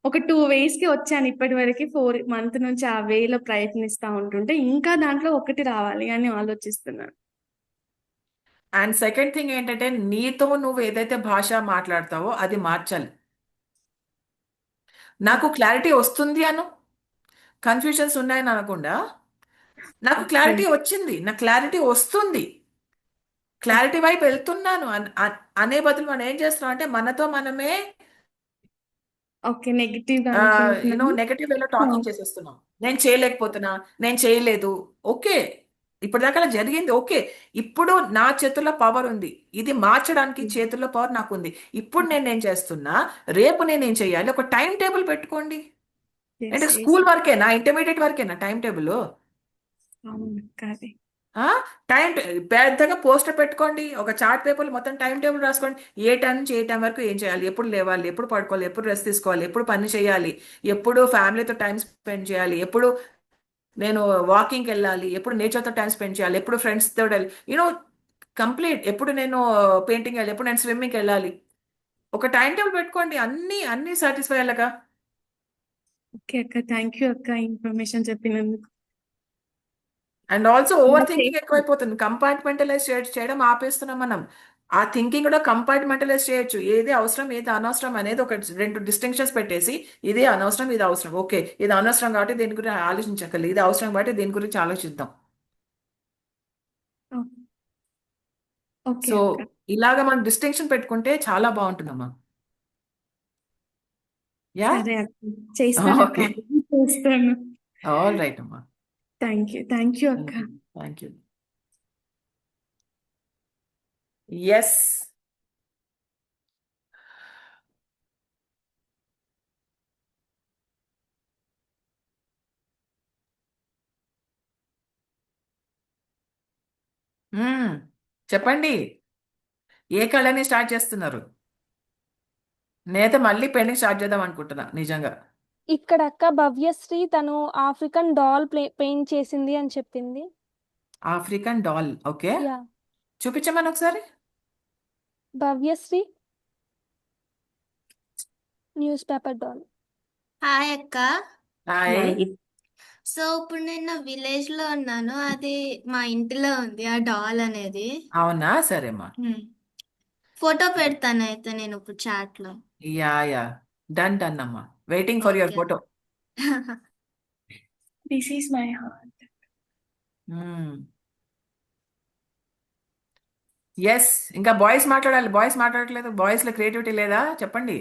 ఒక 2 ways కి వచ్చాను ఇప్పటి వరకు. 4 months నుంచి ఆ వేలో ప్రయత్నిస్తా ఉంటుంటే ఇంకా దాంట్లో ఒకటి రావాలి అని ఆలోచిస్తున్నాను. అండ్ సెకండ్ థింగ్ ఏంటంటే నీతో నువ్వు ఏదైతే భాష మాట్లాడతావో అది మార్చాలి. నాకు క్లారిటీ వస్తుంది అను, కన్ఫ్యూజన్స్ ఉన్నాయని అనకుండా నాకు ఓకే క్లారిటీ వచ్చింది, నాకు క్లారిటీ వస్తుంది, క్లారిటీ వైపు వెళ్తున్నాను అనే బదులు మనం ఏం చేస్తున్నాం అంటే మనతో మనమే ఓకే, నెగిటివ్ గా యూనో అనుకుంటున్నాను. నెగటివ్ వేలో టాకింగ్ చేసేస్తున్నాం. నేను చేయలేకపోతున్నా, నేను చేయలేదు. ఓకే, ఇప్పటిదాకా అలా జరిగింది. ఓకే, ఇప్పుడు నా చేతుల్లో పవర్ ఉంది, ఇది మార్చడానికి చేతుల్లో పవర్ నాకు ఉంది. ఇప్పుడు నేనేం చేస్తున్నా, రేపు నేనేం చేయాలి, ఒక టైం టేబుల్ పెట్టుకోండి. ఎస్ అంటే ఎస్ స్కూల్ వరకేనా, ఇంటర్మీడియట్ వరకేనా టైం టేబుల్? అవును అక్క, అదే టైం పెద్దగా పోస్టర్ పెట్టుకోండి, ఒక చార్ట్ పేపర్ మొత్తం టైం టేబుల్ రాసుకోండి. ఏ టైం నుంచి ఏ టైం వరకు ఏం చేయాలి, ఎప్పుడు లేవాలి, ఎప్పుడు పడుకోవాలి, ఎప్పుడు రెస్ట్ తీసుకోవాలి, ఎప్పుడు పని చేయాలి, ఎప్పుడు ఫ్యామిలీతో టైం స్పెండ్ చేయాలి, ఎప్పుడు నేను వాకింగ్కి వెళ్ళాలి, ఎప్పుడు నేచర్తో టైం స్పెండ్ చేయాలి, ఎప్పుడు ఫ్రెండ్స్తో వెళ్ళాలి, యూనో కంప్లీట్. ఎప్పుడు నేను పెయింటింగ్ వెళ్ళాలి, ఎప్పుడు నేను స్విమ్మింగ్కి వెళ్ళాలి. ఒక టైం టేబుల్ పెట్టుకోండి, అన్ని సాటిస్ఫై అయ్యేలాగా. ఓకే అక్క, థ్యాంక్ యూ అక్క ఇన్ఫర్మేషన్ చెప్పినందుకు. అండ్ ఆల్సో ఓవర్ ఇలా థింకింగ్ చేస్తాను. ఎక్కువైపోతుంది. కంపార్ట్మెంటలైజ్ చేయడం ఆపేస్తున్నాం మనం. ఆ థింకింగ్ కూడా కంపార్ట్మెంటలైజ్ చేయొచ్చు. ఏది అవసరం ఏది అనవసరం అనేది ఒక 2 డిస్టింక్షన్స్ పెట్టేసి, ఇది అనవసరం ఇది అవసరం. ఓకే, ఇది అనవసరం కాబట్టి దీని గురించి ఆలోచించక్కర్లేదు, ఇది అవసరం కాబట్టి దీని గురించి ఆలోచిద్దాం. ఓకే సో అక్క, ఇలాగ మనం డిస్టింక్షన్ పెట్టుకుంటే చాలా బాగుంటుందమ్మా. యా, సరే అక్క, చేస్తాను అక్క, ఓకే, చేస్తాను. ఆల్ రైట్ అమ్మా. థ్యాంక్ యూ అక్క. Thank you. ఎస్, చెప్పండి, ఏ కళని స్టార్ట్ చేస్తున్నారు? నేనైతే మళ్ళీ పెయింటింగ్ స్టార్ట్ చేద్దాం అనుకుంటున్నా నిజంగా. ఇక్కడ అక్క భవ్యశ్రీ తను ఆఫ్రికన్ డాల్ పెయింట్ చేసింది అని చెప్పింది. ఆఫ్రికన్ డాల్, ఓకే, యా, చూపించమని ఒకసారి. Bhavyasri news paper doll. Hi అక్క. హాయ్. సో ఇప్పుడు నేను విలేజ్ లో ఉన్నాను, అది మా ఇంటిలో ఉంది ఆ డాల్ అనేది. అవునా, సరేమ్మా. ఫోటో పెడతాను అయితే నేను ఇప్పుడు చాట్ లో. యా, డన్ అమ్మా, waiting for your okay. Photo. This is my heart. Yes, ఇంకా బాయ్స్ మాట్లాడాలి. బాయ్స్ మాట్లాడట్లేదు, బాయ్స్ లో క్రియేటివిటీ లేదా చెప్పండి,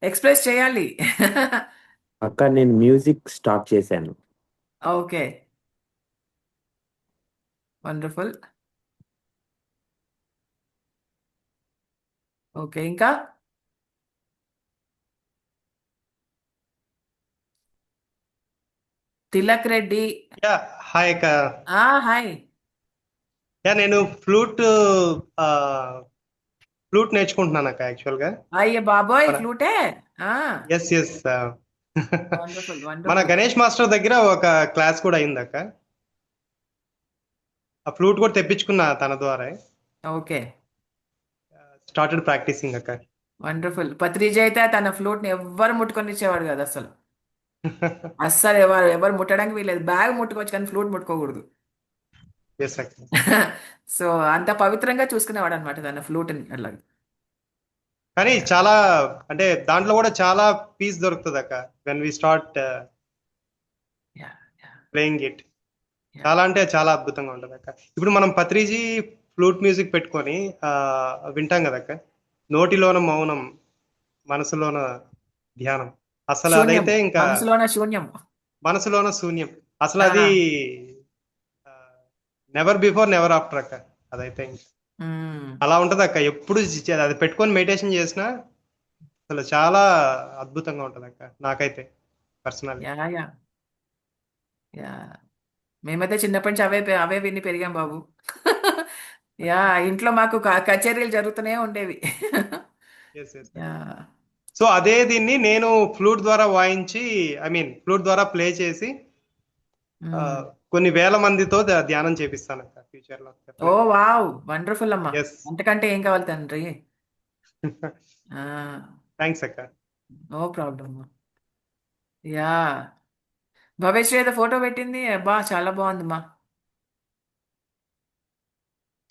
ఎక్స్ప్రెస్ చేయాలి. అక్క నేను మ్యూజిక్ స్టార్ట్ చేశాను. Okay, wonderful. ఓకే, ఇంకా తిలక్ రెడ్డి. యా హాయ్ అక్క. హాయ్. యా నేను ఫ్లూట్ నేర్చుకుంటున్నాను అక్క యాక్చువల్ గా. అయ్య బాబోయ్, మన ఫ్లూటే. ఎస్ వండర్ఫుల్ మన వండర్ఫుల్. గణేష్ మాస్టర్ దగ్గర ఒక క్లాస్ కూడా అయింది అక్క. ఆ ఫ్లూట్ కూడా తెప్పించుకున్నా తన ద్వారా. ఓకే, స్టార్టెడ్ ప్రాక్టీసింగ్ అక్క. వండర్ఫుల్. పత్రిజ అయితే తన ఫ్లూట్ ని ఎవ్వరు ముట్టుకొనిచ్చేవాడు కదా అసలు. అస్సలు ఎవరు ముట్టడానికి వీలేదు. బ్యాగ్ ముట్టుకోవచ్చు కానీ ఫ్లూట్ ముట్టుకోకూడదు. ఎస్ అక్క. సో అంత పవిత్రంగా చూసుకునేవాడు అనమాట తన ఫ్లూట్ ని అట్లా. కానీ చాలా అంటే దాంట్లో కూడా చాలా పీస్ దొరుకుతుంది అక్క when we start playing it. చాలా అంటే చాలా అద్భుతంగా ఉంటుంది అక్క. ఇప్పుడు మనం పత్రిజీ ఫ్లూట్ మ్యూజిక్ పెట్టుకొని వింటాం కదా అక్క. నోటిలోన మౌనం, మనసులోన ధ్యానం. అసలు శూన్యం, అదైతే ఇంకా మనసులోన శూన్యం. మనసులోన శూన్యం. అసలు అది నెవర్ బిఫోర్ నెవర్ ఆఫ్టర్ అక్క. అదైతే ఇంకా అలా ఉంటుంది అక్క. ఎప్పుడు అది పెట్టుకొని మెడిటేషన్ చేసినా అసలు చాలా అద్భుతంగా ఉంటుంది అక్క, నాకైతే పర్సనల్లీ. యా యా యా మేమైతే చిన్నప్పటి నుంచి అవే విని పెరిగాం బాబు. యా ఇంట్లో మాకు కచేరీలు జరుగుతూనే ఉండేవి. Yes yes. యా సో అదే దీన్ని నేను ఫ్లూట్ ద్వారా వాయించి, ఐ మీన్ ఫ్లూట్ ద్వారా ప్లే చేసి కొన్ని వేల మందితో ధ్యానం చేపిస్తాను అక్క ఫ్యూచర్ లో. ఓ వావ్ వండర్ఫుల్ అమ్మా. ఎస్. అంతకంటే ఏం కావాలి తండ్రి. థ్యాంక్స్ అక్క. No problem. యా భవేశ్రీ ఏదో ఫోటో పెట్టింది, అబ్బా చాలా బాగుందమ్మా,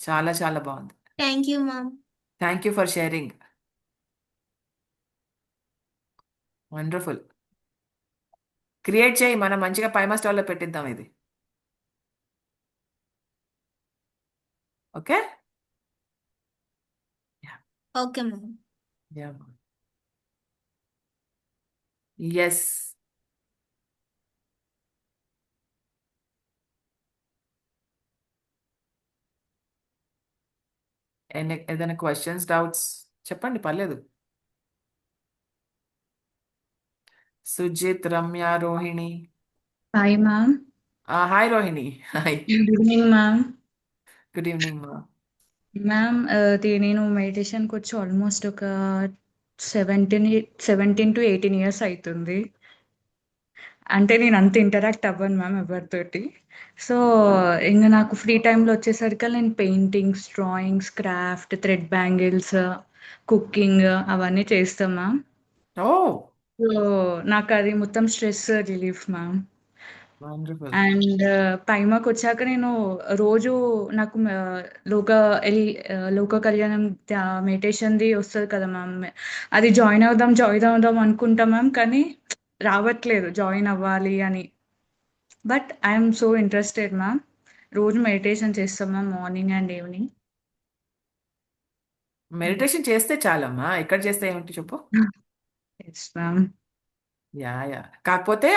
చాలా చాలా బాగుంది. Thank you ma'am. Thank you for sharing. Wonderful. Create చేయి, మనం మంచిగా పైమా స్టాల్లో పెట్టిద్దాం ఇది. Okay. Okay ma'am. Yeah yes. ఏదైనా క్వశ్చన్స్, డౌట్స్ చెప్పండి, పర్లేదు. Sujith, Ramya, Rohini. Hi ma'am. Hi Rohini. Hi, good evening ma'am. Good evening మా. మ్యామ్ నేను మెడిటేషన్కి వచ్చి ఆల్మోస్ట్ ఒక 17 to 18 years అవుతుంది. అంటే నేను అంత ఇంటరాక్ట్ అవ్వను మ్యామ్ ఎవరితోటి. సో ఇంకా నాకు ఫ్రీ టైంలో వచ్చేసరికి నేను paintings, drawings, craft, thread bangles, cooking అవన్నీ చేస్తాం మ్యామ్. ఓ సో నాకు అది మొత్తం stress relief ma'am. Wonderful. And పైమాకి వచ్చాక నేను రోజు నాకు లోక కళ్యాణం మెడిటేషన్ది వస్తుంది కదా మ్యామ్, అది జాయిన్ అవుదాం అనుకుంటా మ్యామ్, కానీ రావట్లేదు జాయిన్ అవ్వాలి అని. But I'm so interested ma'am. రోజు మెడిటేషన్ చేస్తాం ma'am, morning and evening. Meditation చేస్తే చాలమ్మా, ఎక్కడ చేస్తే ఏమిటి చెప్పు. Yes ma'am. యా యా కాకపోతే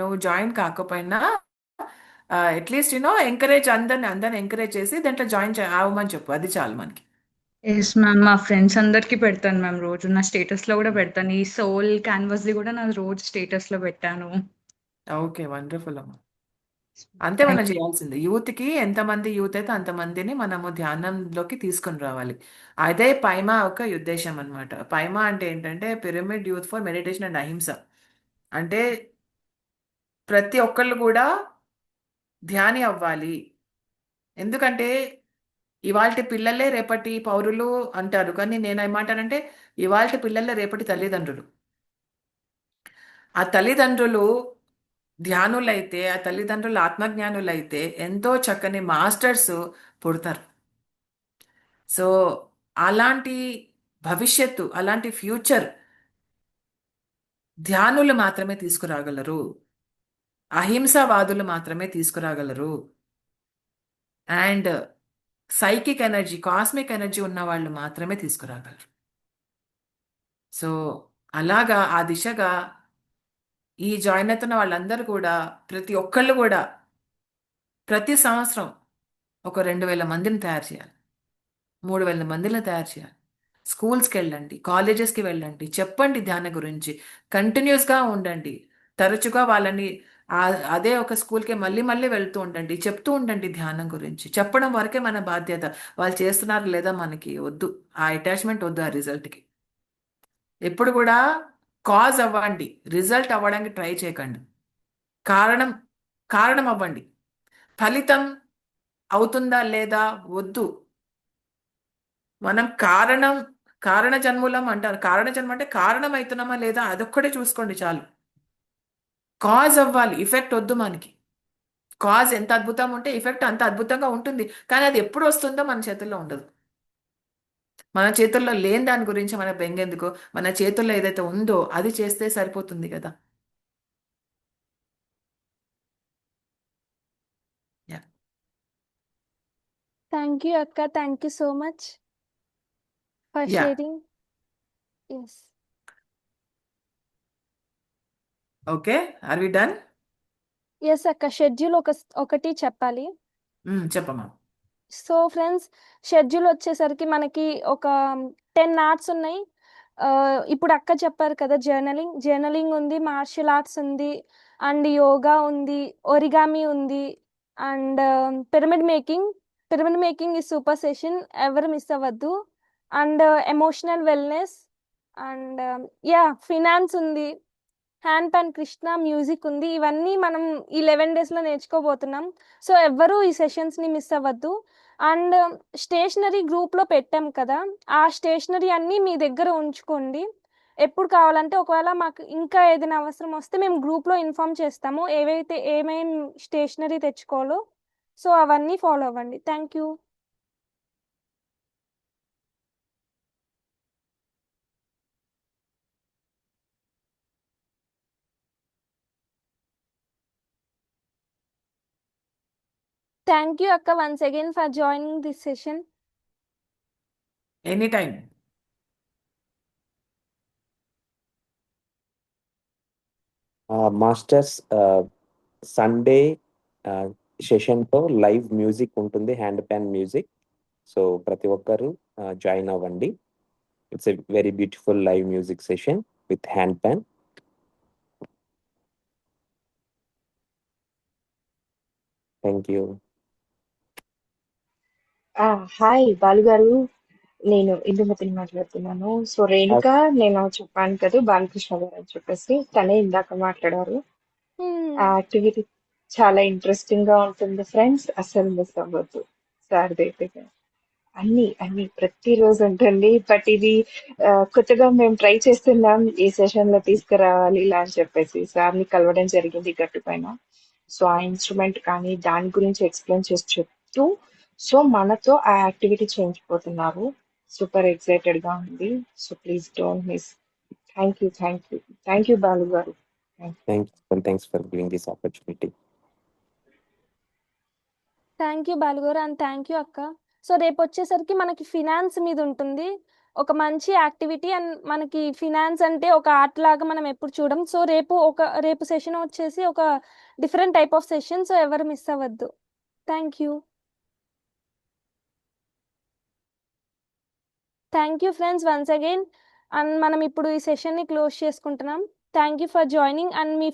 నువ్వు జాయిన్ కాకపోయినా అట్లీస్ట్ ఎంకరేజ్, అందరిని ఎంకరేజ్ చేసి దాంట్లో జాయిన్ అవ్వమని చెప్పు, అది చాలు మనకి. ఎస్ మ్యామ్, మా ఫ్రెండ్స్ అందరికి పెడతాను మ్యామ్, రోజు నా స్టేటస్లో కూడా పెడతాను. ఈ సోల్ క్యాన్వాస్ది కూడా నా రోజు స్టేటస్లో పెట్టాను. ఓకే వండర్ఫుల్ అమ్మా. అంతే మనం చేయాల్సింది. యూత్కి ఎంతమంది యూత్ అయితే అంతమందిని మనము ధ్యానంలోకి తీసుకొని రావాలి. అదే పైమా ఒక ఉద్దేశం అన్నమాట. పైమా అంటే ఏంటంటే pyramid youth for meditation and అహింస. అంటే ప్రతి ఒక్కళ్ళు కూడా ధ్యాని అవ్వాలి. ఎందుకంటే ఇవాల్టి పిల్లలే రేపటి పౌరులు అంటారు, కానీ నేను ఏమంటానంటే ఇవాల్టి పిల్లలే రేపటి తల్లిదండ్రులు. ఆ తల్లిదండ్రులు ధ్యానులైతే, ఆ తల్లిదండ్రులు ఆత్మజ్ఞానులైతే ఎంతో చక్కని మాస్టర్స్ పుడతారు. సో అలాంటి భవిష్యత్తు, అలాంటి ఫ్యూచర్ ధ్యానులు మాత్రమే తీసుకురాగలరు, అహింసావాదులు మాత్రమే తీసుకురాగలరు. And psychic energy, cosmic energy ఉన్న వాళ్ళు మాత్రమే తీసుకురాగలరు. సో అలాగా ఆ దిశగా ఈ జాయిన్ అవుతున్న వాళ్ళందరూ కూడా, ప్రతి ఒక్కళ్ళు కూడా ప్రతి సంవత్సరం ఒక 2,000 మందిని తయారు చేయాలి, 3,000 మందిని తయారు చేయాలి. స్కూల్స్కి వెళ్ళండి, కాలేజెస్కి వెళ్ళండి, చెప్పండి ధ్యానం గురించి, కంటిన్యూస్గా ఉండండి. తరచుగా వాళ్ళని అదే ఒక స్కూల్కి మళ్ళీ మళ్ళీ వెళ్తూ ఉండండి, చెప్తూ ఉండండి ధ్యానం గురించి. చెప్పడం వరకే మన బాధ్యత. వాళ్ళు చేస్తున్నారు లేదా మనకి వద్దు, ఆ అటాచ్మెంట్ వద్దు ఆ రిజల్ట్కి. ఎప్పుడు కూడా కాజ్ అవ్వండి, రిజల్ట్ అవ్వడానికి ట్రై చేయకండి. కారణం అవ్వండి. ఫలితం అవుతుందా లేదా వద్దు. మనం కారణ జన్ములం అంటారు. కారణ జన్మ అంటే కారణం అవుతున్నామా లేదా అదొక్కడే చూసుకోండి చాలు. కాజ్ అవ్వాలి, ఎఫెక్ట్ వద్దు మనకి. కాజ్ ఎంత అద్భుతం ఉంటే ఎఫెక్ట్ అంత అద్భుతంగా ఉంటుంది, కానీ అది ఎప్పుడు వస్తుందో మన చేతుల్లో ఉండదు. మన చేతుల్లో లేని దాని గురించి మన బెంగెందుకు, మన చేతుల్లో ఏదైతే ఉందో అది చేస్తే సరిపోతుంది కదా. థ్యాంక్ యూ అక్క, thank you so much for Yeah. Sharing. Yes. Okay, are we done? Yes అక్క, షెడ్యూల్ ఒకటి చెప్పాలి. చెప్పమ్మా. సో ఫ్రెండ్స్, షెడ్యూల్ వచ్చేసరికి మనకి ఒక 10 ఆర్ట్స్ ఉన్నాయి. ఇప్పుడు అక్క చెప్పారు కదా, జర్నలింగ్ ఉంది, మార్షల్ ఆర్ట్స్ ఉంది, అండ్ యోగా ఉంది, ఒరిగామి ఉంది, అండ్ పిరమిడ్ మేకింగ్ ఈ సూపర్ సెషన్, ఎవరు మిస్ అవ్వద్దు. And emotional wellness, and finance ఉంది, హ్యాండ్ పన్ కృష్ణ మ్యూజిక్ ఉంది. ఇవన్నీ మనం ఈ 11 డేస్లో నేర్చుకోబోతున్నాం. సో ఎవ్వరూ ఈ సెషన్స్ని మిస్ అవ్వద్దు. అండ్ స్టేషనరీ గ్రూప్లో పెట్టాం కదా, ఆ స్టేషనరీ అన్నీ మీ దగ్గర ఉంచుకోండి. ఎప్పుడు కావాలంటే ఒకవేళ మాకు ఇంకా ఏదైనా అవసరం వస్తే మేము గ్రూప్లో ఇన్ఫామ్ చేస్తాము ఏమేం స్టేషనరీ తెచ్చుకోవాలో. సో అవన్నీ ఫాలో అవ్వండి. Thank you. Thank you, Akka, once again for joining this session. Anytime. Masters Sunday సెషన్తో లైవ్ మ్యూజిక్ ఉంటుంది, హ్యాండ్ ప్యాన్ మ్యూజిక్. సో ప్రతి ఒక్కరు జాయిన్ అవ్వండి. It's a very beautiful live music session with hand pan. Thank you. Hi Balu గారు, నేను ఇందుమతిని మాట్లాడుతున్నాను. So Renuka, నేను చెప్పాను కదా బాలకృష్ణ గారు అని చెప్పేసి, తనే ఇందాక మాట్లాడారు. ఆ యాక్టివిటీ చాలా ఇంట్రెస్టింగ్ గా ఉంటుంది ఫ్రెండ్స్, అసలు మిస్ అవ్వద్దు. సార్ది అయితే అన్ని ప్రతిరోజు ఉంటుంది. బట్ ఇది కొత్తగా మేము ట్రై చేస్తున్నాం, ఈ సెషన్ లో తీసుకురావాలి ఇలా అని చెప్పేసి సార్ని కలవడం జరిగింది గట్టు పైన. సో ఆ ఇన్స్ట్రుమెంట్ కానీ దాని గురించి ఎక్స్ప్లెయిన్ చేసి చెప్తూ, సో మనతో ఆ యాక్టివిటీ చేయించిపోతున్నారు. సూపర్ ఎక్సైటెడ్ గా ఉంది. So please don't miss. Thank you Balu గారు. Thanks for giving this opportunity. Thank you బాలుగారు, అండ్ థ్యాంక్ యూ అక్క. సో రేపు వచ్చేసరికి మనకి ఫినాన్స్ మీద ఉంటుంది ఒక మంచి యాక్టివిటీ. అండ్ మనకి ఫినాన్స్ అంటే ఒక ఆర్ట్ లాగా మనం ఎప్పుడు చూడం. సో రేపు సెషన్ వచ్చేసి ఒక different type of session. So ఎవరు మిస్ అవ్వద్దు. Thank you friends once again. And మనం ఇప్పుడు ఈ సెషన్ని క్లోజ్ చేసుకుంటున్నాం. Thank you for joining. And me